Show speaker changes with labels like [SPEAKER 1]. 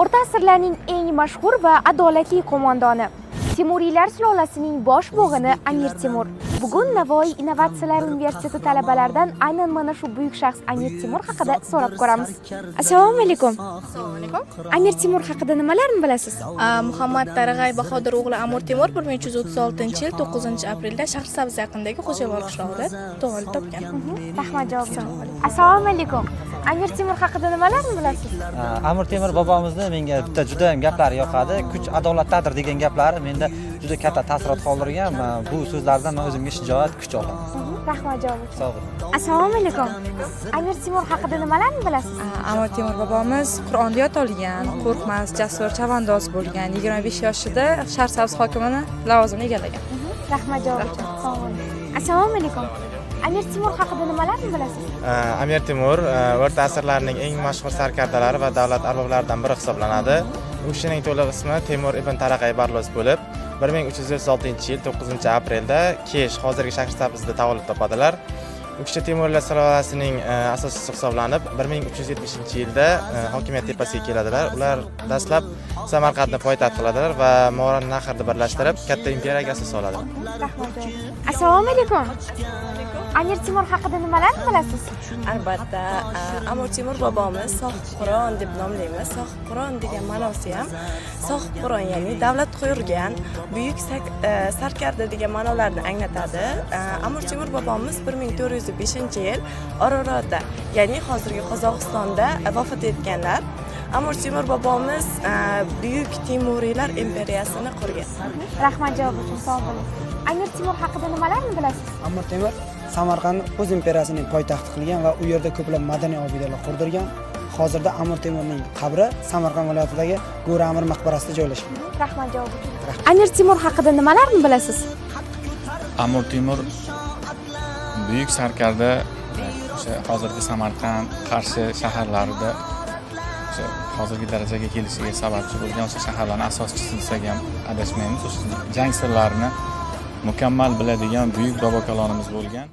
[SPEAKER 1] O'rta asrlarning eng mashhur va adolatli qo'mondoni. Temuriylar sulolasining bosh bo'g'ini Amir Temur. Bugun Navoiy Innovatsiyalar universiteti talabalaridan aynan mana shu buyuk shaxs Amir Temur haqida so'rab ko'ramiz. Assalomu alaykum.
[SPEAKER 2] Assalomu alaykum.
[SPEAKER 1] Amir Temur haqida nimalarni bilasiz?
[SPEAKER 2] Muhammad Darag'ay Bahodir o'g'li Amir Temur 1336-yil 9-aprelda Shahrisabz yaqinidagi Xo'javor qishlog'ida tug'ilib topgan.
[SPEAKER 1] Rahmat javob. Assalomu alaykum. Amir Temur haqida nimalarni bilasiz?
[SPEAKER 3] Amir Temur bobomizni menga bitta juda ham gaplari yoqadi. Kuch adolatdadir degan gaplari menda juda katta ta'sirot qoldirgan. Bu so'zlardan men o'zimga shijoat, kuch olaman.
[SPEAKER 1] Rahmat javob.
[SPEAKER 3] Sog' bo'ling.
[SPEAKER 1] Assalomu alaykum. Amir Temur haqida nimalarni bilasiz?
[SPEAKER 4] Amir Temur bobomiz Qur'onda yod olgan, qo'rqmas, jasur, chavandoz bo'lgan. 25 yoshida Shahrisabz hokimini lavozimini egallagan.
[SPEAKER 1] Rahmat javob. Sog' bo'ling. Assalomu alaykum. Amir Temur haqida nimalarni bilasiz?
[SPEAKER 5] Amir Temur o'rta asrlarning eng mashhur sarkardalari va davlat arboblaridan biri hisoblanadi. U kishining to'liq ismi Temur ibn Taraqay Barlos bo'lib, 1336-yil 9-aprelda Kesh, hozirgi Shahrisabzda tavallud topadilar. U kishi Temuriylar sulolasining asoschisi hisoblanib, 1370-yilda hokimiyat tepasiga keladilar. Ular dastlab Samarqandni poytaxt qiladilar va Moran Nahrni birlashtirib, katta imperiyaga asos soladi.
[SPEAKER 1] Rahmat. Assalomu alaykum. Amir Temur haqida nimalarni bilasiz?
[SPEAKER 6] Albatta, Amir Temur bobomiz Sohib Qur'on deb nomlaymiz. Sohib Qur'on degan ma'nosi ham Sohib Qur'on, ya'ni davlat qo'yurgan buyuk sarkarda degan ma'nolarni anglatadi. Amir Temur bobomiz 1405-yil Ororotda, ya'ni hozirgi Qozog'istonda vafot etganlar. Amir Temur bobomiz buyuk Temuriylar imperiyasini qurgan.
[SPEAKER 1] Rahmat javob uchun sog' bo'ling. Amir Temur haqida nimalarni bilasiz?
[SPEAKER 7] Amir Temur Samarqandni o'z imperiyasining poytaxti qilgan va u yerda ko'plab madaniy obidalar qurdirgan. Hozirda Amir Temurning qabri Samarqand viloyatidagi Go'ra Amir maqbarasida joylashgan.
[SPEAKER 1] Rahmat javob uchun. Amir Temur haqida nimalarni bilasiz?
[SPEAKER 8] Amir Temur buyuk sarkarda o'sha hozirgi Samarqand, Qarshi shaharlarida o'sha hozirgi darajaga kelishiga sababchi bo'lgan o'sha shaharlarning asoschisi desak ham adashmaymiz. O'sha jang sirlarini mukammal biladigan buyuk bobo kalonimiz bo'lgan.